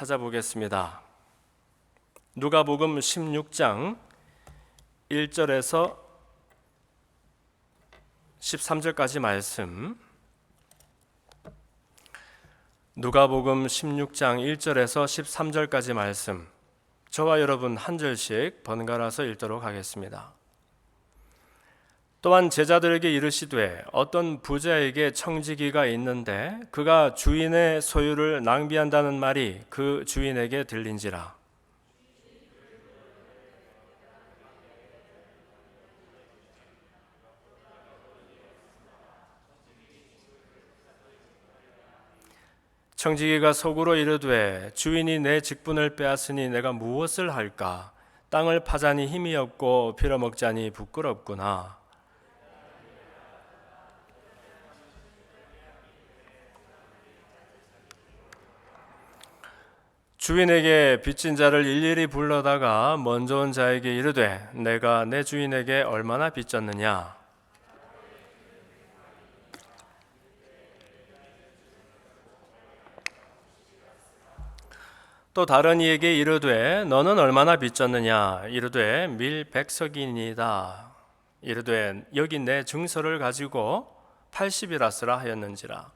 찾아보겠습니다. 누가복음 16장 1절에서 13절까지 말씀. 누가복음 16장 1절에서 13절까지 말씀. 저와 여러분 한 절씩 번갈아서 읽도록 하겠습니다. 또한 제자들에게 이르시되 어떤 부자에게 청지기가 있는데 그가 주인의 소유를 낭비한다는 말이 그 주인에게 들린지라. 청지기가 속으로 이르되 주인이 내 직분을 빼앗으니 내가 무엇을 할까? 땅을 파자니 힘이 없고 빌어먹자니 부끄럽구나. 주인에게 빚진 자를 일일이 불러다가 먼저 온 자에게 이르되 내가 내 주인에게 얼마나 빚졌느냐? 또 다른 이에게 이르되 너는 얼마나 빚졌느냐? 이르되 밀 100석이니이다. 이르되 여기 내 증서를 가지고 80이라 쓰라 하였는지라.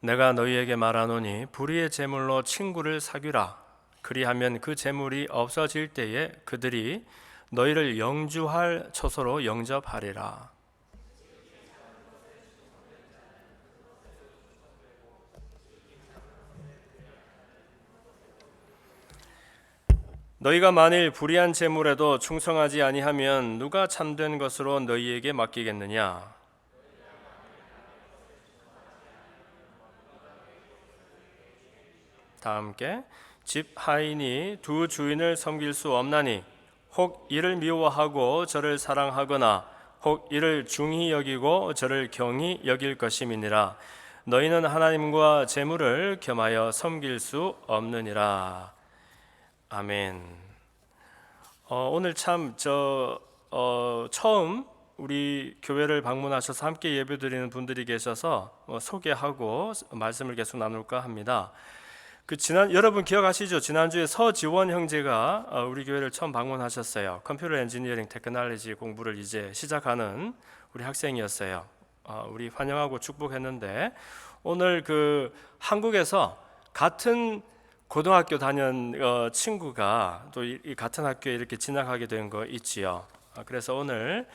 내가 너희에게 말하노니 불의의 재물로 친구를 사귀라. 그리하면 그 재물이 없어질 때에 그들이 너희를 영주할 처소로 영접하리라. 너희가 만일 불의한 재물에도 충성하지 아니하면 누가 참된 것으로 너희에게 맡기겠느냐? 다 함께 집 하인이 두 주인을 섬길 수 없나니 혹 이를 미워하고 저를 사랑하거나 혹 이를 중히 여기고 저를 경히 여길 것임이니라. 너희는 하나님과 재물을 겸하여 섬길 수 없느니라. 아멘. 오늘 참 처음 우리 교회를 방문하셔서 함께 예배드리는 분들이 계셔서 소개하고 말씀을 계속 나눌까 합니다. 여러분 기억하시죠? 지난주에 서지원 형제가 우리 교회를 처음 방문하셨어요. 컴퓨터 엔지니어링 테크놀로지 공부를 이제 시작하는 우리 학생이었어요. 우리 환영하고 축복했는데 오늘 한국에서 같은 고등학교 다닌 친구가 또 이 같은 학교에 이렇게 진학하게 된 거 있지요. 그래서 오늘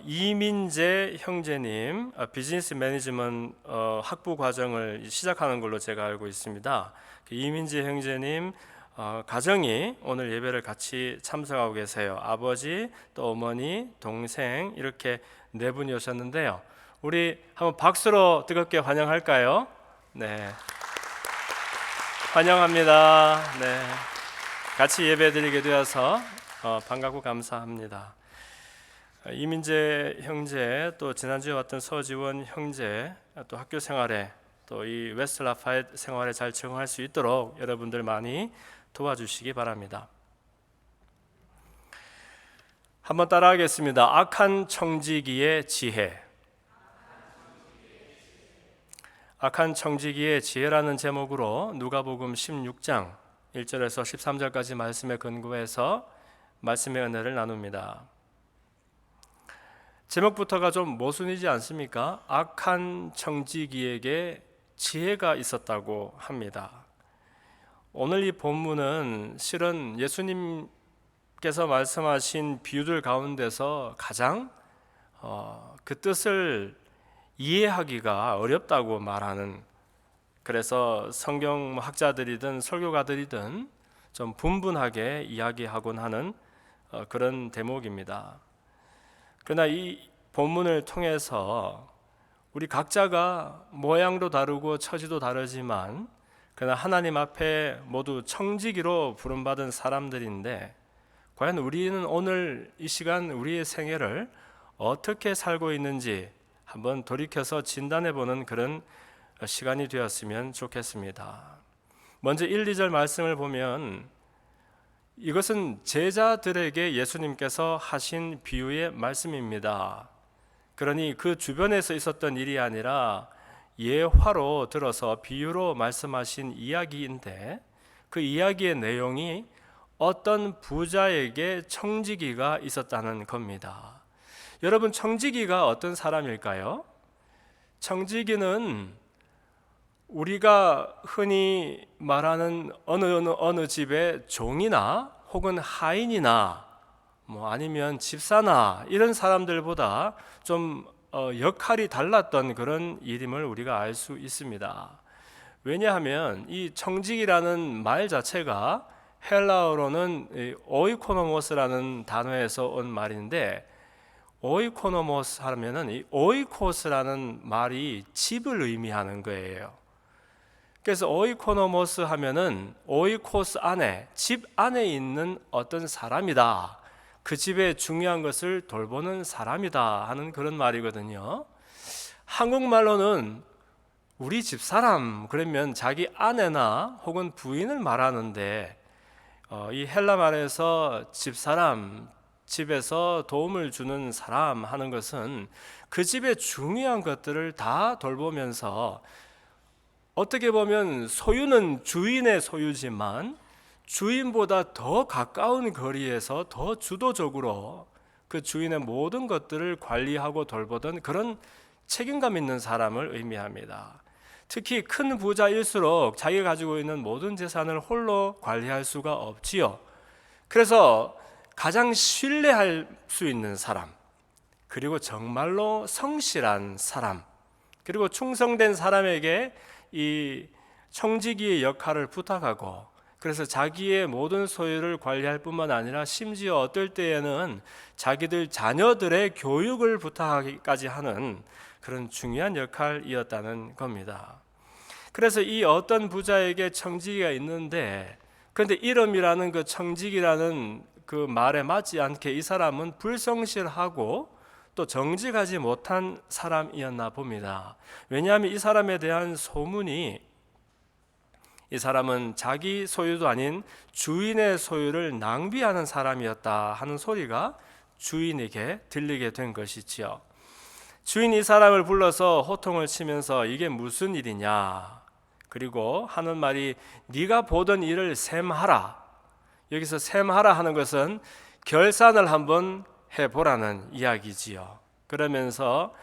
이민재 형제님 비즈니스 매니지먼트 학부 과정을 시작하는 걸로 제가 알고 있습니다. 이민재 형제님 가정이 오늘 예배를 같이 참석하고 계세요. 아버지, 또 어머니, 동생 이렇게 네 분이 오셨는데요. 우리 한번 박수로 뜨겁게 환영할까요? 네, 환영합니다. 네, 같이 예배드리게 되어서 반갑고 감사합니다. 이민재 형제, 또 지난주에 왔던 서지원 형제, 또 학교 생활에 또 이 웨스트 라파엣 생활에 잘 적응할 수 있도록 여러분들 많이 도와주시기 바랍니다. 한번 따라하겠습니다. 악한 청지기의 지혜. 악한 청지기의 지혜라는 제목으로 누가복음 16장 1절에서 13절까지 말씀에 근거해서 말씀의 은혜를 나눕니다. 제목부터가 좀 모순이지 않습니까? 악한 청지기에게 지혜가 있었다고 합니다. 오늘 이 본문은 실은 예수님께서 말씀하신 비유들 가운데서 가장 그 뜻을 이해하기가 어렵다고 말하는, 그래서 성경 학자들이든 설교가들이든 좀 분분하게 이야기하곤 하는 그런 대목입니다. 그러나 이 본문을 통해서 우리 각자가 모양도 다르고 처지도 다르지만 그러나 하나님 앞에 모두 청지기로 부름받은 사람들인데, 과연 우리는 오늘 이 시간 우리의 생애를 어떻게 살고 있는지 한번 돌이켜서 진단해보는 그런 시간이 되었으면 좋겠습니다. 먼저 1, 2절 말씀을 보면 이것은 제자들에게 예수님께서 하신 비유의 말씀입니다. 그러니 그 주변에서 있었던 일이 아니라 예화로 들어서 비유로 말씀하신 이야기인데, 그 이야기의 내용이 어떤 부자에게 청지기가 있었다는 겁니다. 여러분, 청지기가 어떤 사람일까요? 청지기는 우리가 흔히 말하는 어느 집의 종이나 혹은 하인이나 아니면 집사나 이런 사람들보다 좀 역할이 달랐던 그런 이름을 우리가 알 수 있습니다. 왜냐하면 이 청직이라는 말 자체가 헬라어로는 오이코노모스라는 단어에서 온 말인데, 오이코노모스 하면은 이 오이코스라는 말이 집을 의미하는 거예요. 그래서 오이코노모스 하면은 오이코스 안에, 집 안에 있는 어떤 사람이다, 그 집의 중요한 것을 돌보는 사람이다 하는 그런 말이거든요. 한국말로는 우리 집사람 그러면 자기 아내나 혹은 부인을 말하는데, 이 헬라 말에서 집사람, 집에서 도움을 주는 사람 하는 것은 그 집의 중요한 것들을 다 돌보면서, 어떻게 보면 소유는 주인의 소유지만 주인보다 더 가까운 거리에서 더 주도적으로 그 주인의 모든 것들을 관리하고 돌보던 그런 책임감 있는 사람을 의미합니다. 특히 큰 부자일수록 자기가 가지고 있는 모든 재산을 홀로 관리할 수가 없지요. 그래서 가장 신뢰할 수 있는 사람, 그리고 정말로 성실한 사람, 그리고 충성된 사람에게 이 청지기의 역할을 부탁하고, 그래서 자기의 모든 소유를 관리할 뿐만 아니라 심지어 어떨 때에는 자기들 자녀들의 교육을 부탁하기까지 하는 그런 중요한 역할이었다는 겁니다. 그래서 이 어떤 부자에게 청지기가 있는데, 그런데 이름이라는 그 청지기라는 그 말에 맞지 않게 이 사람은 불성실하고 또 정직하지 못한 사람이었나 봅니다. 왜냐하면 이 사람에 대한 소문이, 이 사람은 자기 소유도 아닌 주인의 소유를 낭비하는 사람이었다 하는 소리가 주인에게 들리게 된 것이지요. 주인이 이 사람을 불러서 호통을 치면서 이게 무슨 일이냐, 그리고 하는 말이 네가 보던 일을 셈하라. 여기서 셈하라 하는 것은 결산을 한번 해보라는 이야기지요. 그러면서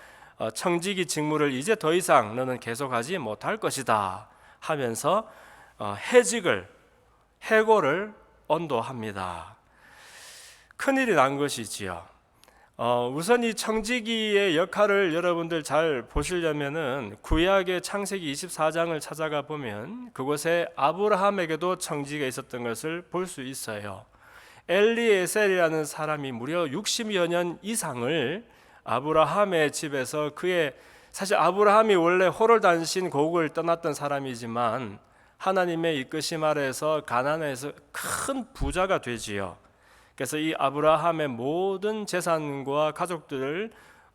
청지기 직무를 이제 더 이상 너는 계속하지 못할 것이다 하면서 해고를 언도합니다. 큰일이 난 것이지요. 우선 이 청지기의 역할을 여러분들 잘 보시려면은 구약의 창세기 24장을 찾아가 보면 그곳에 아브라함에게도 청지기가 있었던 것을 볼 수 있어요. 엘리에셀이라는 사람이 무려 60여 년 이상을 아브라함의 집에서 사실 아브라함이 원래 호롤단신 고국을 떠났던 사람이지만 하나님의 이끄심 아래에서 가나안에서 큰 부자가 되지요. 그래서 이 아브라함의 모든 재산과 가족들을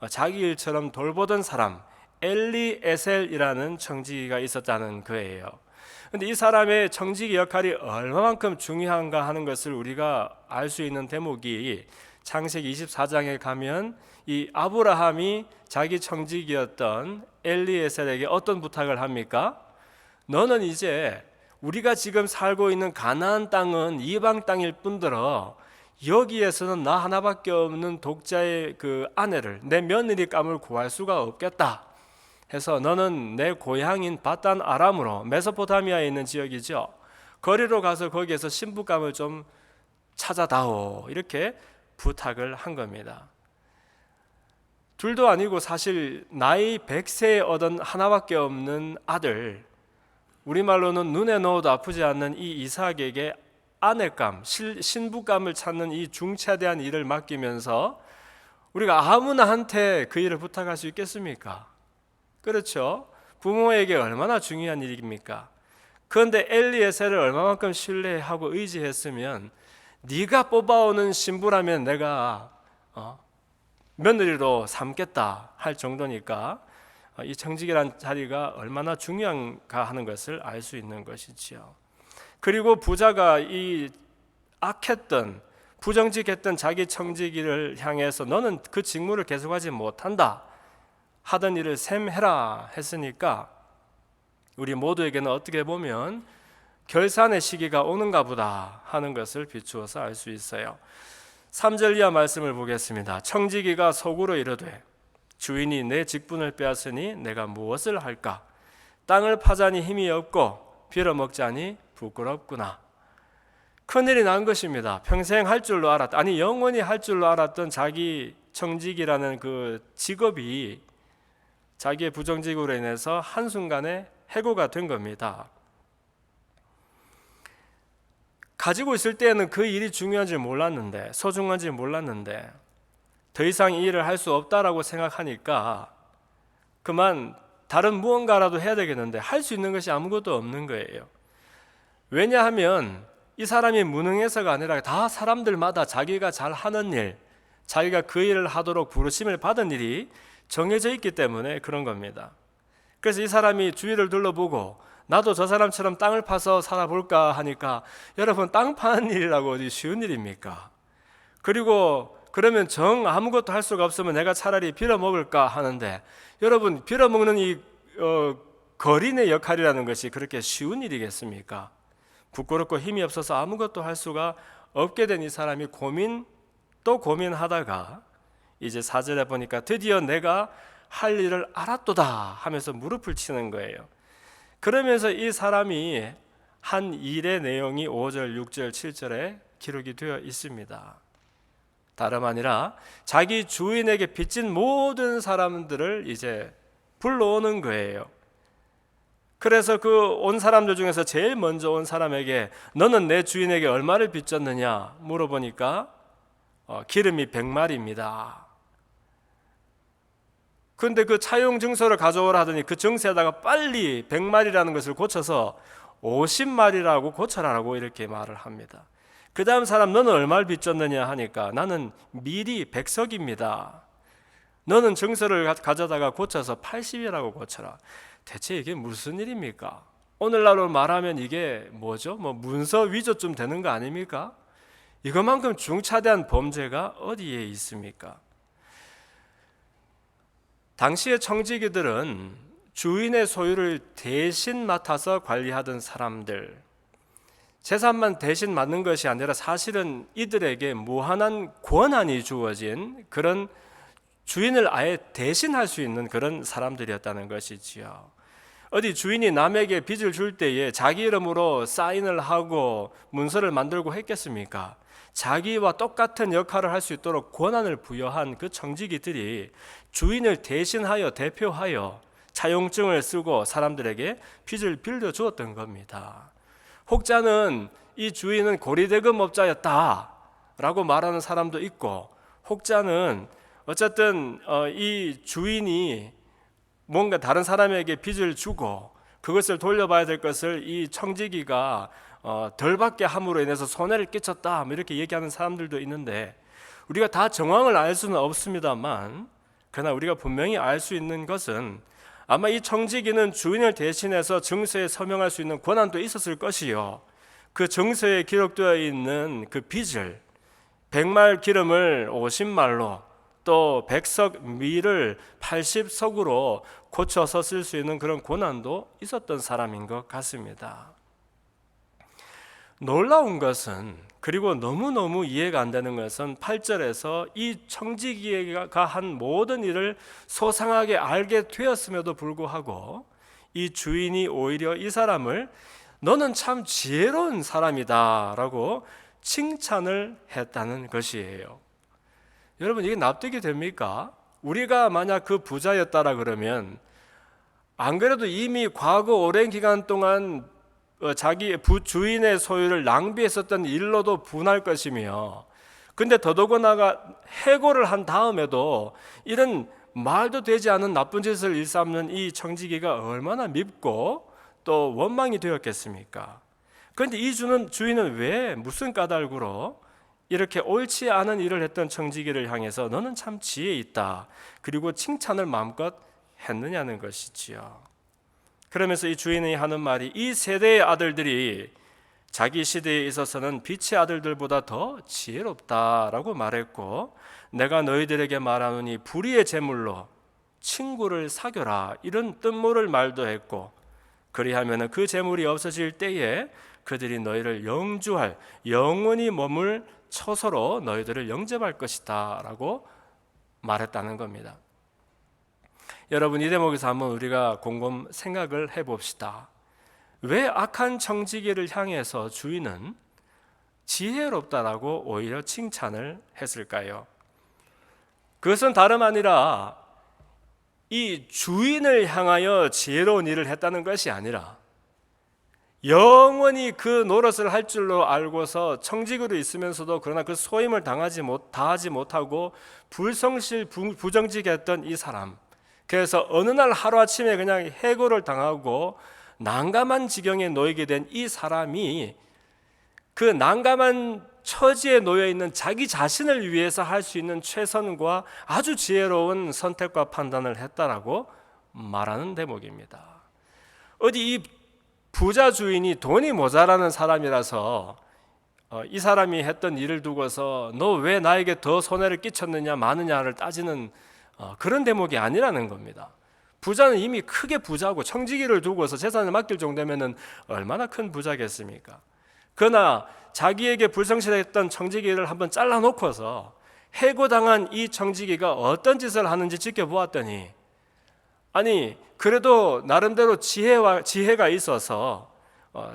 자기 일처럼 돌보던 사람, 엘리에셀이라는 청지기가 있었다는 거예요. 그런데 이 사람의 청지기 역할이 얼마만큼 중요한가 하는 것을 우리가 알 수 있는 대목이 창세기 24장에 가면 이 아브라함이 자기 청지기였던 엘리에셀에게 어떤 부탁을 합니까? 너는 이제 우리가 지금 살고 있는 가나안 땅은 이방 땅일 뿐더러 여기에서는 나 하나밖에 없는 독자의 그 아내를, 내 며느리감을 구할 수가 없겠다 해서 너는 내 고향인 바단 아람으로, 메소포타미아에 있는 지역이죠, 거리로 가서 거기에서 신부감을 좀 찾아다오, 이렇게 부탁을 한 겁니다. 둘도 아니고 사실 나이 100세에 얻은 하나밖에 없는 아들, 우리말로는 눈에 넣어도 아프지 않는 이 이삭에게 아내감, 신부감을 찾는 이 중차대한 일을 맡기면서 우리가 아무나 한테 그 일을 부탁할 수 있겠습니까? 그렇죠? 부모에게 얼마나 중요한 일입니까? 그런데 엘리에셀을 얼마만큼 신뢰하고 의지했으면 네가 뽑아오는 신부라면 내가 며느리로 삼겠다 할 정도니까 이 청지기란 자리가 얼마나 중요한가 하는 것을 알 수 있는 것이지요. 그리고 부자가 이 악했던 부정직했던 자기 청지기를 향해서 너는 그 직무를 계속하지 못한다, 하던 일을 셈해라 했으니까 우리 모두에게는 어떻게 보면 결산의 시기가 오는가 보다 하는 것을 비추어서 알 수 있어요. 3절 이하 말씀을 보겠습니다. 청지기가 속으로 이르되 주인이 내 직분을 빼앗으니 내가 무엇을 할까? 땅을 파자니 힘이 없고 빌어먹자니 부끄럽구나. 큰일이 난 것입니다. 평생 할 줄로 알았다, 아니 영원히 할 줄로 알았던 자기 청지기라는 그 직업이 자기의 부정직으로 인해서 한순간에 해고가 된 겁니다. 가지고 있을 때는 그 일이 중요한지 몰랐는데, 소중한지 몰랐는데 더 이상 이 일을 할 수 없다라고 생각하니까 그만 다른 무언가라도 해야 되겠는데 할 수 있는 것이 아무것도 없는 거예요. 왜냐하면 이 사람이 무능해서가 아니라 다 사람들마다 자기가 잘하는 일, 자기가 그 일을 하도록 부르심을 받은 일이 정해져 있기 때문에 그런 겁니다. 그래서 이 사람이 주위를 둘러보고 나도 저 사람처럼 땅을 파서 살아볼까 하니까, 여러분 땅 파는 일이라고 어디 쉬운 일입니까? 그리고 그러면 정 아무것도 할 수가 없으면 내가 차라리 빌어먹을까 하는데, 여러분 빌어먹는 이 거린의 역할이라는 것이 그렇게 쉬운 일이겠습니까? 부끄럽고 힘이 없어서 아무것도 할 수가 없게 된 이 사람이 또 고민하다가 이제 4절에 보니까 드디어 내가 할 일을 알았도다 하면서 무릎을 치는 거예요. 그러면서 이 사람이 한 일의 내용이 5절, 6절, 7절에 기록이 되어 있습니다. 다름 아니라 자기 주인에게 빚진 모든 사람들을 이제 불러오는 거예요. 그래서 그 온 사람들 중에서 제일 먼저 온 사람에게 너는 내 주인에게 얼마를 빚졌느냐 물어보니까 기름이 100마리입니다. 그런데 그 차용 증서를 가져오라 하더니 그 증서에다가 빨리 100마리라는 것을 고쳐서 50마리라고 고쳐라라고 이렇게 말을 합니다. 그 다음 사람 너는 얼마를 빚졌느냐 하니까 나는 미리 100석입니다. 너는 증서를 가져다가 고쳐서 80이라고 고쳐라. 대체 이게 무슨 일입니까? 오늘날로 말하면 이게 뭐죠? 문서 위조쯤 되는 거 아닙니까? 이것만큼 중차대한 범죄가 어디에 있습니까? 당시의 청지기들은 주인의 소유를 대신 맡아서 관리하던 사람들, 재산만 대신 맡는 것이 아니라 사실은 이들에게 무한한 권한이 주어진 그런 주인을 아예 대신할 수 있는 그런 사람들이었다는 것이지요. 어디 주인이 남에게 빚을 줄 때에 자기 이름으로 사인을 하고 문서를 만들고 했겠습니까? 자기와 똑같은 역할을 할 수 있도록 권한을 부여한 그 청지기들이 주인을 대신하여 대표하여 차용증을 쓰고 사람들에게 빚을 빌려주었던 겁니다. 혹자는 이 주인은 고리대금업자였다라고 말하는 사람도 있고, 혹자는 어쨌든 이 주인이 뭔가 다른 사람에게 빚을 주고 그것을 돌려봐야 될 것을 이 청지기가 덜 받게 함으로 인해서 손해를 끼쳤다 이렇게 얘기하는 사람들도 있는데, 우리가 다 정황을 알 수는 없습니다만 그러나 우리가 분명히 알 수 있는 것은 아마 이 청지기는 주인을 대신해서 증서에 서명할 수 있는 권한도 있었을 것이요, 그 증서에 기록되어 있는 그 빚을 100말 기름을 50말로 또 100석 밀을 80석으로 고쳐서 쓸 수 있는 그런 권한도 있었던 사람인 것 같습니다. 놀라운 것은, 그리고 너무너무 이해가 안 되는 것은 8절에서 이 청지기가 한 모든 일을 소상하게 알게 되었음에도 불구하고 이 주인이 오히려 이 사람을 너는 참 지혜로운 사람이다 라고 칭찬을 했다는 것이에요. 여러분 이게 납득이 됩니까? 우리가 만약 그 부자였다라 그러면 안 그래도 이미 과거 오랜 기간 동안 자기 주인의 소유를 낭비했었던 일로도 분할 것이며, 근데 더더군다나 해고를 한 다음에도 이런 말도 되지 않은 나쁜 짓을 일삼는 이 청지기가 얼마나 밉고 또 원망이 되었겠습니까? 그런데 이 주인은 왜 무슨 까닭으로 이렇게 옳지 않은 일을 했던 청지기를 향해서 너는 참 지혜 있다 그리고 칭찬을 마음껏 했느냐는 것이지요. 그러면서 이 주인이 하는 말이, 이 세대의 아들들이 자기 시대에 있어서는 빛의 아들들보다 더 지혜롭다라고 말했고, 내가 너희들에게 말하노니 불의의 제물로 친구를 사겨라, 이런 뜻모를 말도 했고, 그리하면 그 제물이 없어질 때에 그들이 너희를 영주할, 영원히 머물 처소로 너희들을 영접할 것이다 라고 말했다는 겁니다. 여러분, 이 대목에서 한번 우리가 곰곰 생각을 해봅시다. 왜 악한 청지기를 향해서 주인은 지혜롭다라고 오히려 칭찬을 했을까요? 그것은 다름 아니라 이 주인을 향하여 지혜로운 일을 했다는 것이 아니라 영원히 그 노릇을 할 줄로 알고서 청직으로 있으면서도 그러나 그 소임을 다하지 못하고 불성실 부정직했던 이 사람, 그래서 어느 날 하루아침에 그냥 해고를 당하고 난감한 지경에 놓이게 된 이 사람이 그 난감한 처지에 놓여 있는 자기 자신을 위해서 할 수 있는 최선과 아주 지혜로운 선택과 판단을 했다라고 말하는 대목입니다. 어디 이 부자 주인이 돈이 모자라는 사람이라서 이 사람이 했던 일을 두고서 너 왜 나에게 더 손해를 끼쳤느냐 마느냐를 따지는 그런 대목이 아니라는 겁니다. 부자는 이미 크게 부자고 청지기를 두고서 재산을 맡길 정도면 얼마나 큰 부자겠습니까? 그러나 자기에게 불성실했던 청지기를 한번 잘라놓고서 해고당한 이 청지기가 어떤 짓을 하는지 지켜보았더니, 아니 그래도 나름대로 지혜가 있어서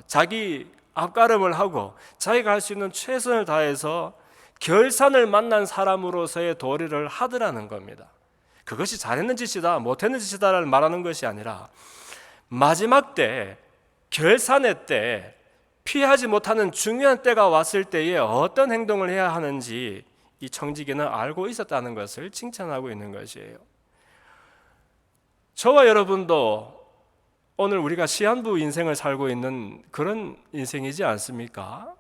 자기 앞가름을 하고 자기가 할 수 있는 최선을 다해서 결산을 만난 사람으로서의 도리를 하더라는 겁니다. 그것이 잘했는 짓이다 못했는 짓이다를 말하는 것이 아니라 마지막 때, 결산의 때, 피하지 못하는 중요한 때가 왔을 때에 어떤 행동을 해야 하는지 이 청지기는 알고 있었다는 것을 칭찬하고 있는 것이에요. 저와 여러분도 오늘 우리가 시한부 인생을 살고 있는 그런 인생이지 않습니까?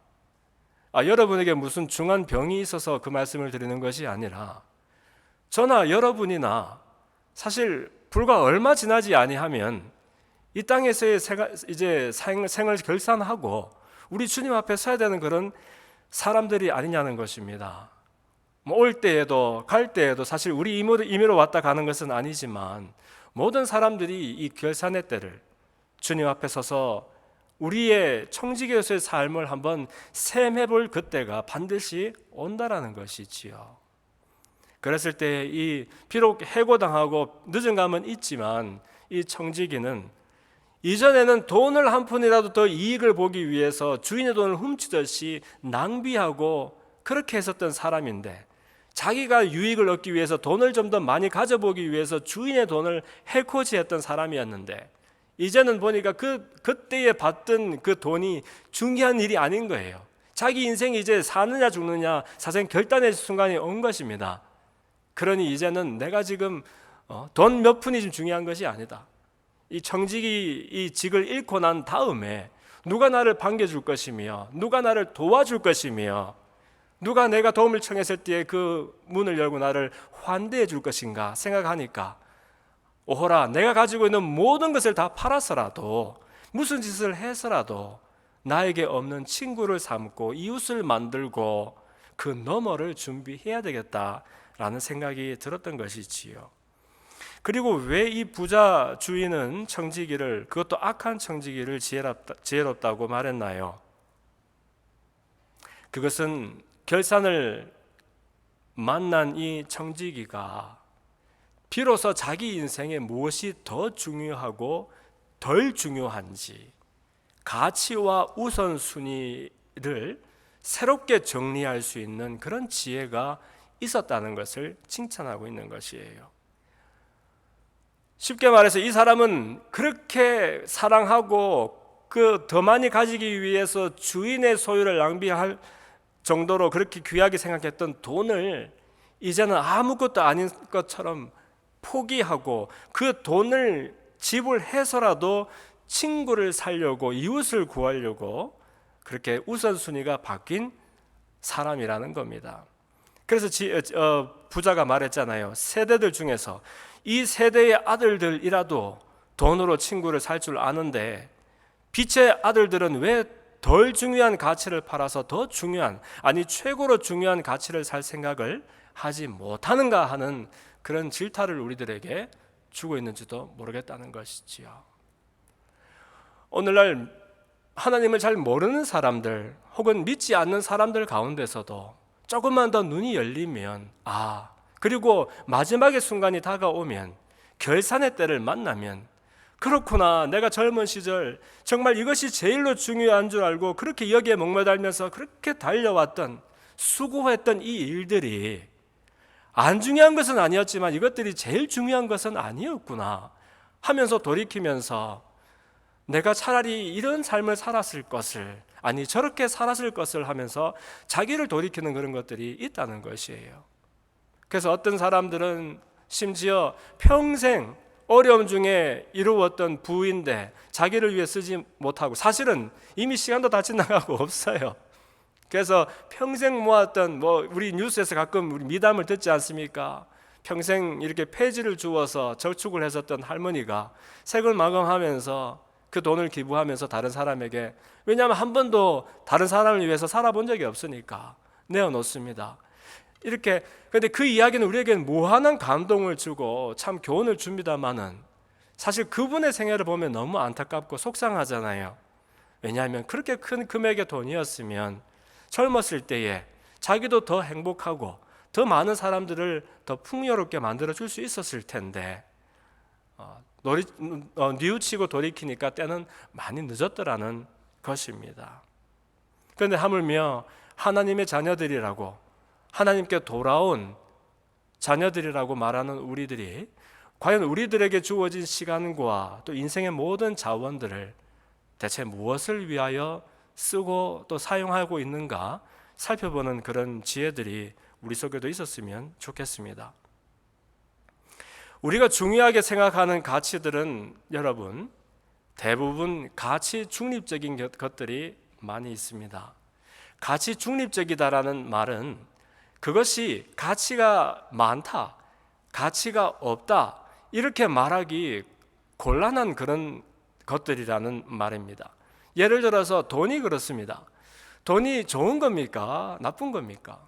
여러분에게 무슨 중한 병이 있어서 그 말씀을 드리는 것이 아니라 저나 여러분이나 사실 불과 얼마 지나지 아니하면 이 땅에서의 이제 생을 결산하고 우리 주님 앞에 서야 되는 그런 사람들이 아니냐는 것입니다. 올 때에도 갈 때에도 사실 우리 임의로 왔다 가는 것은 아니지만 모든 사람들이 이 결산의 때를 주님 앞에 서서 우리의 청지기로서의 삶을 한번 셈해볼 그때가 반드시 온다라는 것이지요. 그랬을 때 이 비록 해고당하고 늦은 감은 있지만 이 청지기는 이전에는 돈을 한 푼이라도 더 이익을 보기 위해서 주인의 돈을 훔치듯이 낭비하고 그렇게 했었던 사람인데, 자기가 유익을 얻기 위해서 돈을 좀 더 많이 가져보기 위해서 주인의 돈을 해코지했던 사람이었는데, 이제는 보니까 그때에 받던 그 돈이 중요한 일이 아닌 거예요. 자기 인생이 이제 사느냐 죽느냐 사생 결단의 순간이 온 것입니다. 그러니 이제는 내가 지금 돈 몇 푼이 좀 중요한 것이 아니다. 이 청직이 이 직을 잃고 난 다음에 누가 나를 반겨줄 것이며 누가 나를 도와줄 것이며 누가 내가 도움을 청했을 때에 그 문을 열고 나를 환대해 줄 것인가 생각하니까, 오호라, 내가 가지고 있는 모든 것을 다 팔아서라도 무슨 짓을 해서라도 나에게 없는 친구를 삼고 이웃을 만들고 그 너머를 준비해야 되겠다라는 생각이 들었던 것이지요. 그리고 왜 이 부자 주인은 청지기를, 그것도 악한 청지기를 지혜롭다고 말했나요? 그것은 결산을 만난 이 청지기가 비로소 자기 인생에 무엇이 더 중요하고 덜 중요한지 가치와 우선순위를 새롭게 정리할 수 있는 그런 지혜가 있었다는 것을 칭찬하고 있는 것이에요. 쉽게 말해서 이 사람은 그렇게 사랑하고 그 더 많이 가지기 위해서 주인의 소유를 낭비할 정도로 그렇게 귀하게 생각했던 돈을 이제는 아무것도 아닌 것처럼 포기하고 그 돈을 지불해서라도 친구를 살려고, 이웃을 구하려고 그렇게 우선순위가 바뀐 사람이라는 겁니다. 그래서 부자가 말했잖아요. 세대들 중에서 이 세대의 아들들이라도 돈으로 친구를 살 줄 아는데 빛의 아들들은 왜 덜 중요한 가치를 팔아서 더 중요한, 아니 최고로 중요한 가치를 살 생각을 하지 못하는가 하는 그런 질타를 우리들에게 주고 있는지도 모르겠다는 것이지요. 오늘날 하나님을 잘 모르는 사람들 혹은 믿지 않는 사람들 가운데서도 조금만 더 눈이 열리면, 그리고 마지막의 순간이 다가오면, 결산의 때를 만나면, 그렇구나, 내가 젊은 시절 정말 이것이 제일로 중요한 줄 알고 그렇게 여기에 목매달면서 그렇게 달려왔던, 수고했던 이 일들이 안 중요한 것은 아니었지만 이것들이 제일 중요한 것은 아니었구나 하면서 돌이키면서 내가 차라리 이런 삶을 살았을 것을, 아니 저렇게 살았을 것을 하면서 자기를 돌이키는 그런 것들이 있다는 것이에요. 그래서 어떤 사람들은 심지어 평생 어려움 중에 이루었던 부인데 자기를 위해 쓰지 못하고, 사실은 이미 시간도 다 지나가고 없어요. 그래서 평생 모았던, 우리 뉴스에서 가끔 우리 미담을 듣지 않습니까? 평생 이렇게 폐지를 주어서 저축을 했었던 할머니가 세금 마감하면서 그 돈을 기부하면서 다른 사람에게, 왜냐하면 한 번도 다른 사람을 위해서 살아본 적이 없으니까 내어놓습니다. 이렇게. 근데 그 이야기는 우리에게는 무한한 감동을 주고 참 교훈을 줍니다만은, 사실 그분의 생애를 보면 너무 안타깝고 속상하잖아요. 왜냐하면 그렇게 큰 금액의 돈이었으면 젊었을 때에 자기도 더 행복하고 더 많은 사람들을 더 풍요롭게 만들어 줄 수 있었을 텐데, 뉘우치고 돌이키니까 때는 많이 늦었더라는 것입니다. 그런데 하물며 하나님의 자녀들이라고, 하나님께 돌아온 자녀들이라고 말하는 우리들이 과연 우리들에게 주어진 시간과 또 인생의 모든 자원들을 대체 무엇을 위하여 쓰고 또 사용하고 있는가 살펴보는 그런 지혜들이 우리 속에도 있었으면 좋겠습니다. 우리가 중요하게 생각하는 가치들은 여러분 대부분 가치 중립적인 것들이 많이 있습니다. 가치 중립적이다라는 말은 그것이 가치가 많다, 가치가 없다 이렇게 말하기 곤란한 그런 것들이라는 말입니다. 예를 들어서 돈이 그렇습니다. 돈이 좋은 겁니까? 나쁜 겁니까?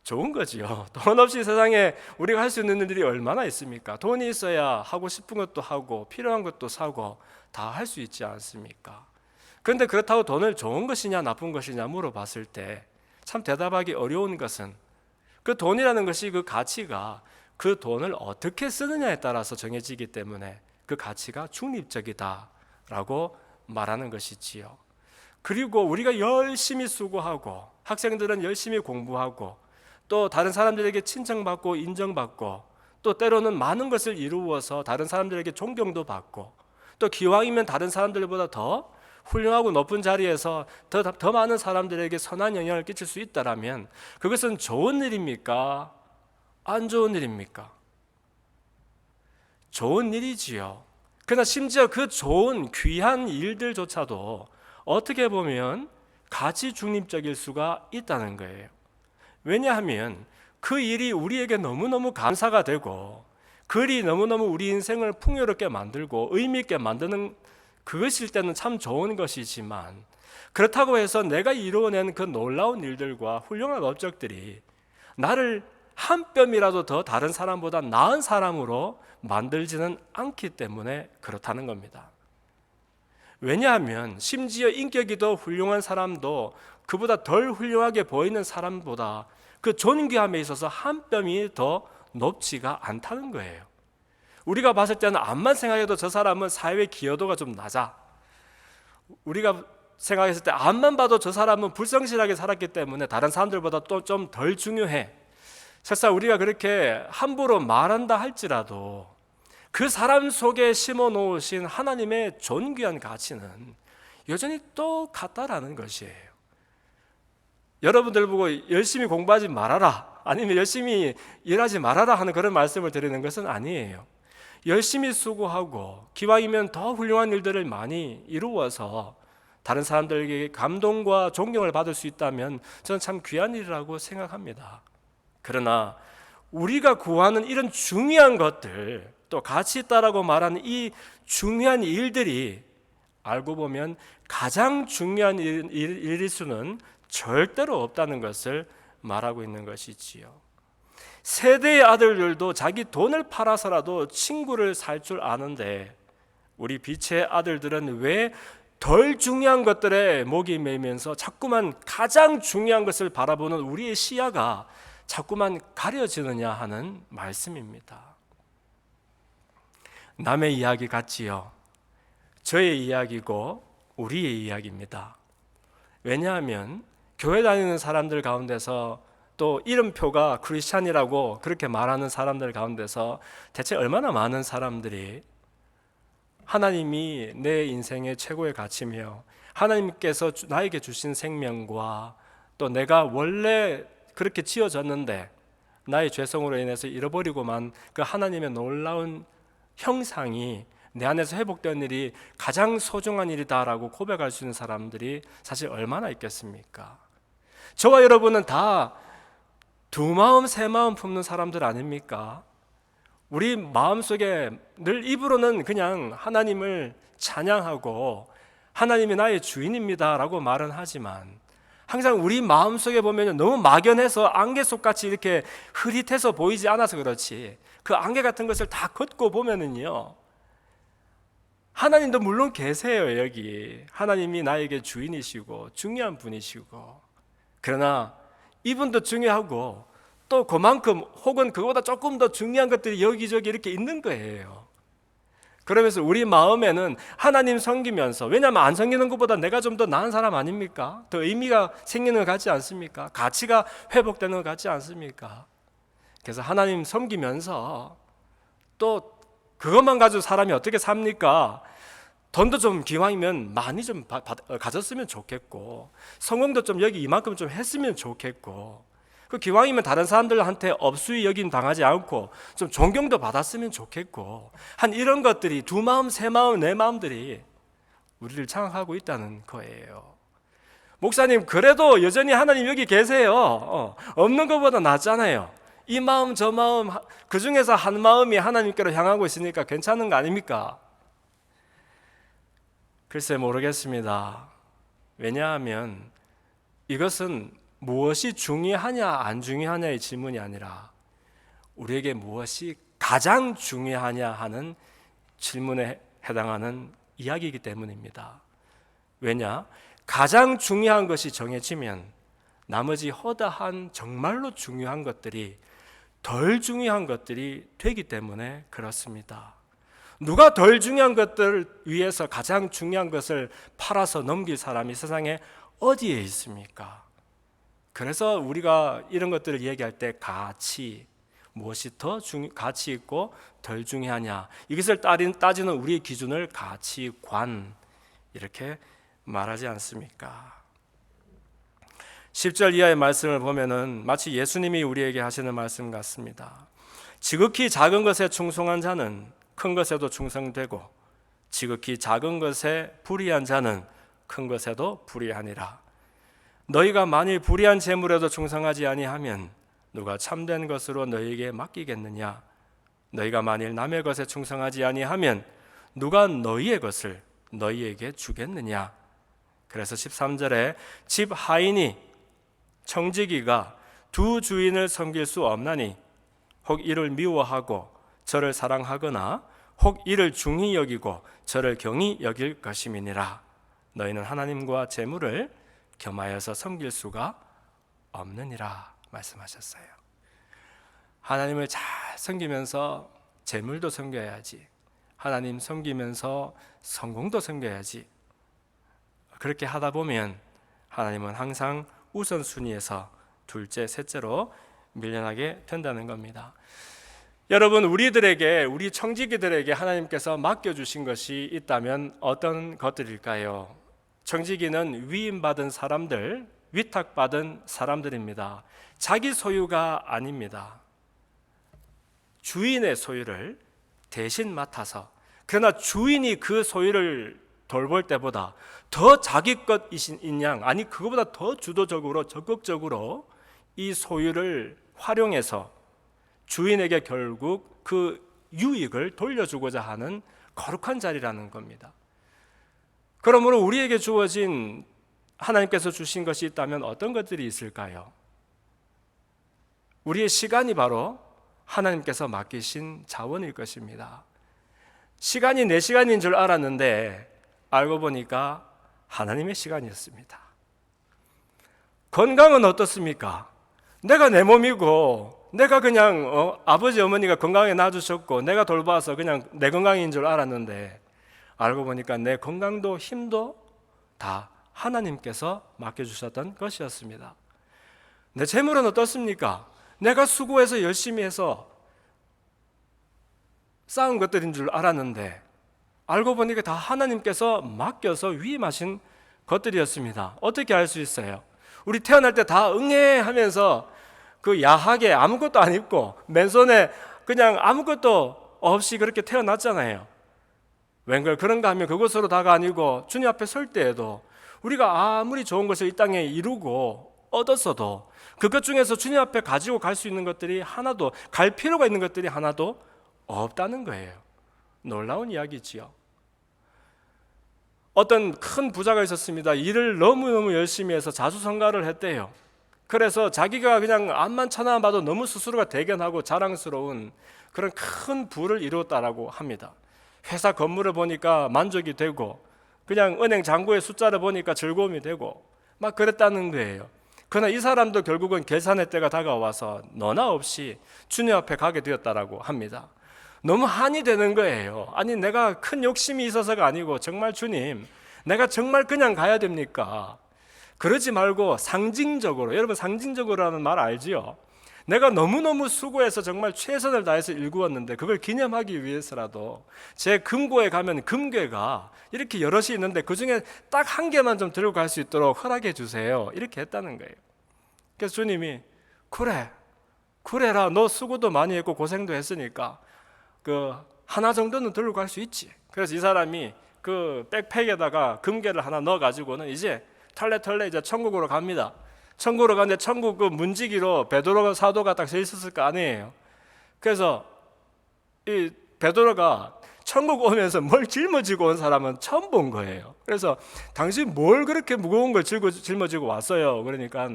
좋은 거지요. 돈 없이 세상에 우리가 할 수 있는 일들이 얼마나 있습니까? 돈이 있어야 하고 싶은 것도 하고 필요한 것도 사고 다 할 수 있지 않습니까? 그런데 그렇다고 돈을 좋은 것이냐 나쁜 것이냐 물어봤을 때 참 대답하기 어려운 것은, 그 돈이라는 것이, 그 가치가 그 돈을 어떻게 쓰느냐에 따라서 정해지기 때문에 그 가치가 중립적이다라고 말하는 것이지요. 그리고 우리가 열심히 수고하고 학생들은 열심히 공부하고 또 다른 사람들에게 칭찬받고 인정받고 또 때로는 많은 것을 이루어서 다른 사람들에게 존경도 받고 또 기왕이면 다른 사람들보다 더 훌륭하고 높은 자리에서 더 많은 사람들에게 선한 영향을 끼칠 수 있다라면 그것은 좋은 일입니까? 안 좋은 일입니까? 좋은 일이지요. 그러나 심지어 그 좋은 귀한 일들조차도 어떻게 보면 가치 중립적일 수가 있다는 거예요. 왜냐하면 그 일이 우리에게 너무너무 감사가 되고 그 일이 너무너무 우리 인생을 풍요롭게 만들고 의미 있게 만드는 그것일 때는 참 좋은 것이지만, 그렇다고 해서 내가 이루어낸 그 놀라운 일들과 훌륭한 업적들이 나를 한 뼘이라도 더 다른 사람보다 나은 사람으로 만들지는 않기 때문에 그렇다는 겁니다. 왜냐하면 심지어 인격이 더 훌륭한 사람도 그보다 덜 훌륭하게 보이는 사람보다 그 존귀함에 있어서 한 뼘이 더 높지가 않다는 거예요. 우리가 봤을 때는 앞만 생각해도 저 사람은 사회 기여도가 좀 낮아. 우리가 생각했을 때 앞만 봐도 저 사람은 불성실하게 살았기 때문에 다른 사람들보다 또 좀 덜 중요해. 설사 우리가 그렇게 함부로 말한다 할지라도 그 사람 속에 심어 놓으신 하나님의 존귀한 가치는 여전히 똑같다라는 것이에요. 여러분들 보고 열심히 공부하지 말아라, 아니면 열심히 일하지 말아라 하는 그런 말씀을 드리는 것은 아니에요. 열심히 수고하고 기왕이면 더 훌륭한 일들을 많이 이루어서 다른 사람들에게 감동과 존경을 받을 수 있다면 저는 참 귀한 일이라고 생각합니다. 그러나 우리가 구하는 이런 중요한 것들, 또 가치 있다라고 말하는 이 중요한 일들이 알고 보면 가장 중요한 일일 수는 절대로 없다는 것을 말하고 있는 것이지요. 세대의 아들들도 자기 돈을 팔아서라도 친구를 살 줄 아는데 우리 빛의 아들들은 왜 덜 중요한 것들에 목이 메이면서 자꾸만 가장 중요한 것을 바라보는 우리의 시야가 자꾸만 가려지느냐 하는 말씀입니다. 남의 이야기 같지요. 저의 이야기고 우리의 이야기입니다. 왜냐하면 교회 다니는 사람들 가운데서 또 이름표가 크리스찬이라고 그렇게 말하는 사람들 가운데서 대체 얼마나 많은 사람들이 하나님이 내 인생의 최고의 가치며 하나님께서 나에게 주신 생명과 또 내가 원래 그렇게 지어졌는데 나의 죄성으로 인해서 잃어버리고만 그 하나님의 놀라운 형상이 내 안에서 회복된 일이 가장 소중한 일이다라고 고백할 수 있는 사람들이 사실 얼마나 있겠습니까? 저와 여러분은 다 두 마음 세 마음 품는 사람들 아닙니까? 우리 마음속에 늘 입으로는 그냥 하나님을 찬양하고 하나님이 나의 주인입니다 라고 말은 하지만 항상 우리 마음속에 보면 너무 막연해서 안개 속같이 이렇게 흐릿해서 보이지 않아서 그렇지 그 안개 같은 것을 다 걷고 보면은요 하나님도 물론 계세요. 여기 하나님이 나에게 주인이시고 중요한 분이시고 그러나 이분도 중요하고 또 그만큼 혹은 그거보다 조금 더 중요한 것들이 여기저기 이렇게 있는 거예요. 그러면서 우리 마음에는 하나님 섬기면서 왜냐하면 안 섬기는 것보다 내가 좀 더 나은 사람 아닙니까? 더 의미가 생기는 것 같지 않습니까? 가치가 회복되는 것 같지 않습니까? 그래서 하나님 섬기면서 또 그것만 가지고 사람이 어떻게 삽니까? 돈도 좀 기왕이면 많이 좀 가졌으면 좋겠고 성공도 좀 여기 이만큼 좀 했으면 좋겠고 그 기왕이면 다른 사람들한테 업수위 여김 당하지 않고 좀 존경도 받았으면 좋겠고 한 이런 것들이 두 마음 세 마음 네 마음들이 우리를 장악하고 있다는 거예요. 목사님 그래도 여전히 하나님 여기 계세요. 없는 것보다 낫잖아요. 이 마음 저 마음 그 중에서 한 마음이 하나님께로 향하고 있으니까 괜찮은 거 아닙니까? 글쎄 모르겠습니다. 왜냐하면 이것은 무엇이 중요하냐 안 중요하냐의 질문이 아니라 우리에게 무엇이 가장 중요하냐 하는 질문에 해당하는 이야기이기 때문입니다. 왜냐? 가장 중요한 것이 정해지면 나머지 허다한 정말로 중요한 것들이 덜 중요한 것들이 되기 때문에 그렇습니다. 누가 덜 중요한 것들을 위해서 가장 중요한 것을 팔아서 넘길 사람이 세상에 어디에 있습니까? 그래서 우리가 이런 것들을 얘기할 때 가치, 무엇이 더 가치 있고 덜 중요하냐 이것을 따지는 우리의 기준을 가치관 이렇게 말하지 않습니까? 10절 이하의 말씀을 보면은 마치 예수님이 우리에게 하시는 말씀 같습니다. 지극히 작은 것에 충성한 자는 큰 것에도 충성되고 지극히 작은 것에 불의한 자는 큰 것에도 불의하니라. 너희가 만일 불의한 재물에도 충성하지 아니하면 누가 참된 것으로 너희에게 맡기겠느냐? 너희가 만일 남의 것에 충성하지 아니하면 누가 너희의 것을 너희에게 주겠느냐? 그래서 13절에 집 하인이 청지기가 두 주인을 섬길 수 없나니 혹 이를 미워하고 저를 사랑하거나 혹 이를 중히 여기고 저를 경히 여길 것임이니라. 너희는 하나님과 재물을 겸하여서 섬길 수가 없느니라 말씀하셨어요. 하나님을 잘 섬기면서 재물도 섬겨야지. 하나님 섬기면서 성공도 섬겨야지. 그렇게 하다 보면 하나님은 항상 우선순위에서 둘째, 셋째로 밀려나게 된다는 겁니다. 여러분, 우리 청지기들에게 하나님께서 맡겨주신 것이 있다면 어떤 것들일까요? 청지기는 위임받은 사람들, 위탁받은 사람들입니다. 자기 소유가 아닙니다. 주인의 소유를 대신 맡아서, 그러나 주인이 그 소유를 돌볼 때보다 더 자기 것이신 양, 아니 그거보다 더 주도적으로 적극적으로 이 소유를 활용해서 주인에게 결국 그 유익을 돌려주고자 하는 거룩한 자리라는 겁니다. 그러므로 우리에게 주어진 하나님께서 주신 것이 있다면 어떤 것들이 있을까요? 우리의 시간이 바로 하나님께서 맡기신 자원일 것입니다. 시간이 내 시간인 줄 알았는데 알고 보니까 하나님의 시간이었습니다. 건강은 어떻습니까? 내가 내 몸이고 내가 그냥 아버지 어머니가 건강하게 놔주셨고 내가 돌봐서 그냥 내 건강인 줄 알았는데 알고 보니까 내 건강도 힘도 다 하나님께서 맡겨주셨던 것이었습니다. 내 재물은 어떻습니까? 내가 수고해서 열심히 해서 쌓은 것들인 줄 알았는데 알고 보니까 다 하나님께서 맡겨서 위임하신 것들이었습니다. 어떻게 알 수 있어요? 우리 태어날 때 다 응애 하면서 그 야하게 아무것도 안 입고 맨손에 그냥 아무것도 없이 그렇게 태어났잖아요. 웬걸 그런가 하면 그것으로 다가 아니고 주님 앞에 설 때에도 우리가 아무리 좋은 것을 이 땅에 이루고 얻었어도 그것 중에서 주님 앞에 가지고 갈 수 있는 것들이 하나도, 갈 필요가 있는 것들이 하나도 없다는 거예요. 놀라운 이야기지요. 어떤 큰 부자가 있었습니다. 일을 너무너무 열심히 해서 자수성가를 했대요. 그래서 자기가 그냥 앞만 쳐다봐도 너무 스스로가 대견하고 자랑스러운 그런 큰 부를 이루었다라고 합니다. 회사 건물을 보니까 만족이 되고 그냥 은행 잔고의 숫자를 보니까 즐거움이 되고 막 그랬다는 거예요. 그러나 이 사람도 결국은 계산의 때가 다가와서 너나 없이 주님 앞에 가게 되었다라고 합니다. 너무 한이 되는 거예요. 아니 내가 큰 욕심이 있어서가 아니고 정말 주님 내가 정말 그냥 가야 됩니까? 그러지 말고 상징적으로, 여러분 상징적으로라는 말 알지요? 내가 너무너무 수고해서 정말 최선을 다해서 일구었는데 그걸 기념하기 위해서라도 제 금고에 가면 금괴가 이렇게 여럿이 있는데 그중에 딱 한 개만 좀 들고 갈 수 있도록 허락해 주세요. 이렇게 했다는 거예요. 그래서 주님이 그래라, 너 수고도 많이 했고 고생도 했으니까 그 하나 정도는 들고 갈 수 있지. 그래서 이 사람이 그 백팩에다가 금괴를 하나 넣어가지고는 이제 털레 이제 천국으로 갑니다. 천국으로 가는데 천국 그 문지기로 베드로 사도가 딱 서 있었을 거 아니에요. 그래서 이 베드로가 천국 오면서 뭘 짊어지고 온 사람은 처음 본 거예요. 그래서 당신 뭘 그렇게 무거운 걸 짊어지고 왔어요? 그러니까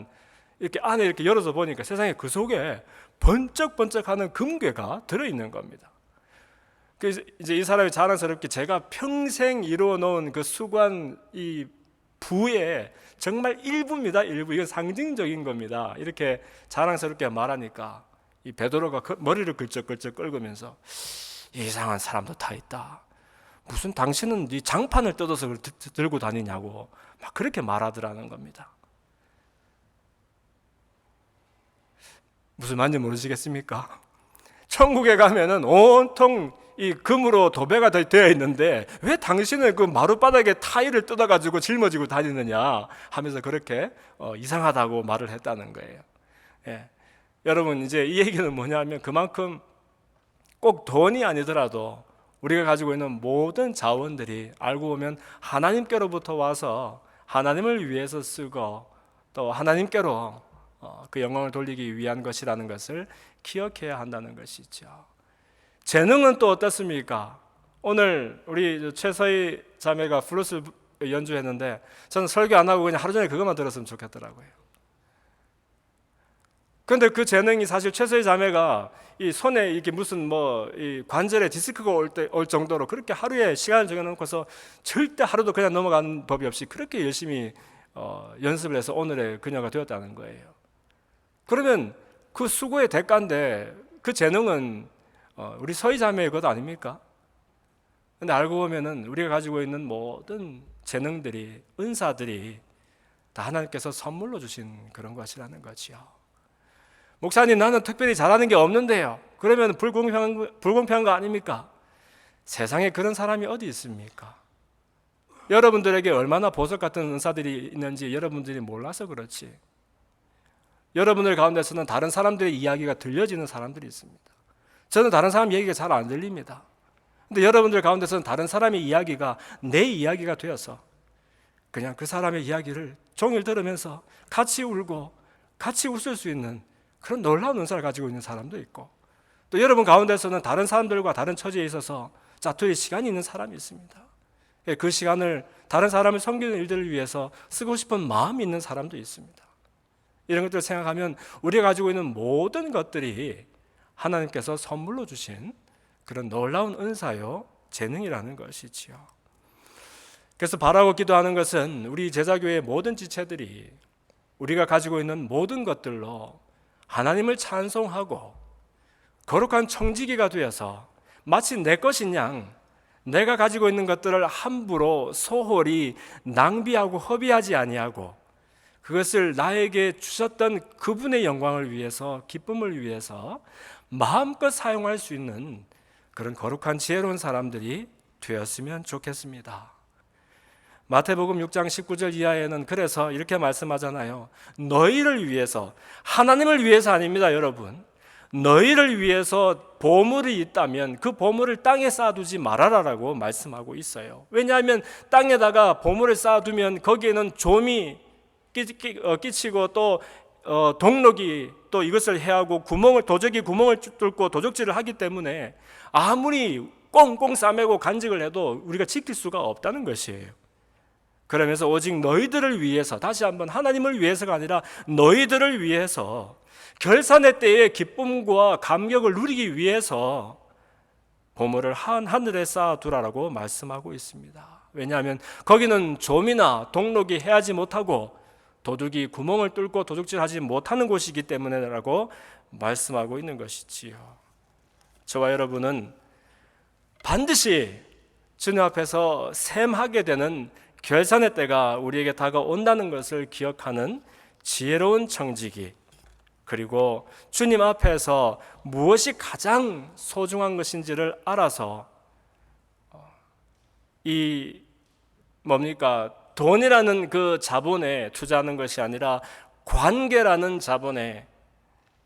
이렇게 안에 이렇게 열어서 보니까 세상에 그 속에 번쩍번쩍하는 금괴가 들어있는 겁니다. 그래서 이제 이 사람이 자랑스럽게 제가 평생 이루어 놓은 그 수고한 이 부의 정말 일부입니다. 일부. 이건 상징적인 겁니다. 이렇게 자랑스럽게 말하니까 이 베드로가 머리를 걸쩍걸쩍 긁으면서 이상한 사람도 다 있다. 무슨 당신은 네 장판을 뜯어서 들고 다니냐고 막 그렇게 말하더라는 겁니다. 무슨 말인지 모르시겠습니까? 천국에 가면은 온통 이 금으로 도배가 되어 있는데 왜 당신은 그 마룻바닥에 타일을 뜯어가지고 짊어지고 다니느냐 하면서 그렇게 이상하다고 말을 했다는 거예요. 예. 여러분 이제 이 얘기는 뭐냐면 그만큼 꼭 돈이 아니더라도 우리가 가지고 있는 모든 자원들이 알고 보면 하나님께로부터 와서 하나님을 위해서 쓰고 또 하나님께로 그 영광을 돌리기 위한 것이라는 것을 기억해야 한다는 것이죠. 재능은 또 어떻습니까? 오늘 우리 최서희 자매가 플루스 연주했는데 저는 설교 안 하고 그냥 하루 종일 그것만 들었으면 좋겠더라고요. 그런데 그 재능이 사실 최서희 자매가 이 손에 이렇게 무슨 이 관절에 디스크가 올 정도로 그렇게 하루에 시간을 정해놓고서 절대 하루도 그냥 넘어가는 법이 없이 그렇게 열심히 연습을 해서 오늘의 그녀가 되었다는 거예요. 그러면 그 수고의 대가인데 그 재능은 우리 서희 자매의 것 아닙니까? 근데 알고 보면은 우리가 가지고 있는 모든 재능들이, 은사들이 다 하나님께서 선물로 주신 그런 것이라는 거지요. 목사님 나는 특별히 잘하는 게 없는데요. 그러면 불공평한 거 아닙니까? 세상에 그런 사람이 어디 있습니까? 여러분들에게 얼마나 보석 같은 은사들이 있는지 여러분들이 몰라서 그렇지. 여러분들 가운데서는 다른 사람들의 이야기가 들려지는 사람들이 있습니다. 저는 다른 사람 얘기가 잘 안 들립니다. 근데 여러분들 가운데서는 다른 사람의 이야기가 내 이야기가 되어서 그냥 그 사람의 이야기를 종일 들으면서 같이 울고 같이 웃을 수 있는 그런 놀라운 은사를 가지고 있는 사람도 있고 또 여러분 가운데서는 다른 사람들과 다른 처지에 있어서 짜투리 시간이 있는 사람이 있습니다. 그 시간을 다른 사람을 섬기는 일들을 위해서 쓰고 싶은 마음이 있는 사람도 있습니다. 이런 것들을 생각하면 우리가 가지고 있는 모든 것들이 하나님께서 선물로 주신 그런 놀라운 은사요 재능이라는 것이지요. 그래서 바라고 기도하는 것은 우리 제자교회의 모든 지체들이 우리가 가지고 있는 모든 것들로 하나님을 찬송하고 거룩한 청지기가 되어서 마치 내 것인 양 내가 가지고 있는 것들을 함부로 소홀히 낭비하고 허비하지 아니하고 그것을 나에게 주셨던 그분의 영광을 위해서, 기쁨을 위해서 마음껏 사용할 수 있는 그런 거룩한 지혜로운 사람들이 되었으면 좋겠습니다. 마태복음 6장 19절 이하에는 그래서 이렇게 말씀하잖아요. 너희를 위해서, 하나님을 위해서 아닙니다, 여러분. 너희를 위해서 보물이 있다면 그 보물을 땅에 쌓아두지 말아라라고 말씀하고 있어요. 왜냐하면 땅에다가 보물을 쌓아두면 거기에는 좀이 끼치고 또 동록이 또 이것을 해하고 도적이 구멍을 뚫고 도적질을 하기 때문에 아무리 꽁꽁 싸매고 간직을 해도 우리가 지킬 수가 없다는 것이에요. 그러면서 오직 너희들을 위해서, 다시 한번 하나님을 위해서가 아니라 너희들을 위해서 결산의 때에 기쁨과 감격을 누리기 위해서 보물을 하늘에 쌓아두라라고 말씀하고 있습니다. 왜냐하면 거기는 좀이나 동록이 해하지 못하고 도둑이 구멍을 뚫고 도둑질하지 못하는 곳이기 때문에라고 말씀하고 있는 것이지요. 저와 여러분은 반드시 주님 앞에서 샘하게 되는 결산의 때가 우리에게 다가온다는 것을 기억하는 지혜로운 청지기, 그리고 주님 앞에서 무엇이 가장 소중한 것인지를 알아서 돈이라는 그 자본에 투자하는 것이 아니라 관계라는 자본에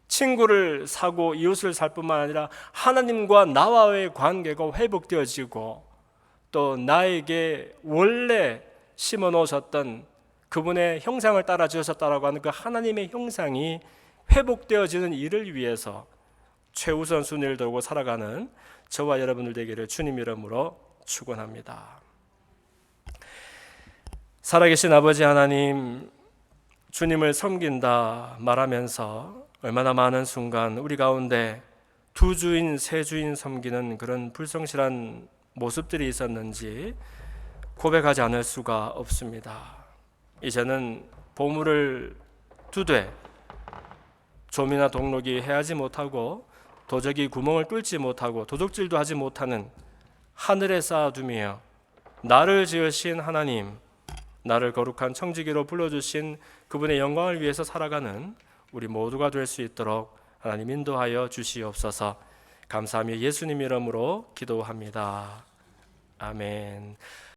친구를 사고 이웃을 살 뿐만 아니라 하나님과 나와의 관계가 회복되어지고 또 나에게 원래 심어 놓으셨던 그분의 형상을 따라 지으셨다라고 하는 그 하나님의 형상이 회복되어지는 일을 위해서 최우선 순위를 두고 살아가는 저와 여러분들 되기를 주님 이름으로 축원합니다. 살아계신 아버지 하나님, 주님을 섬긴다 말하면서 얼마나 많은 순간 우리 가운데 두 주인, 세 주인 섬기는 그런 불성실한 모습들이 있었는지 고백하지 않을 수가 없습니다. 이제는 보물을 두되 좀이나 동록이 해하지 못하고 도적이 구멍을 뚫지 못하고 도둑질도 하지 못하는 하늘에 쌓아두며 나를 지으신 하나님, 나를 거룩한 청지기로 불러주신 그분의 영광을 위해서 살아가는 우리 모두가 될 수 있도록 하나님 인도하여 주시옵소서. 감사하며 예수님 이름으로 기도합니다. 아멘.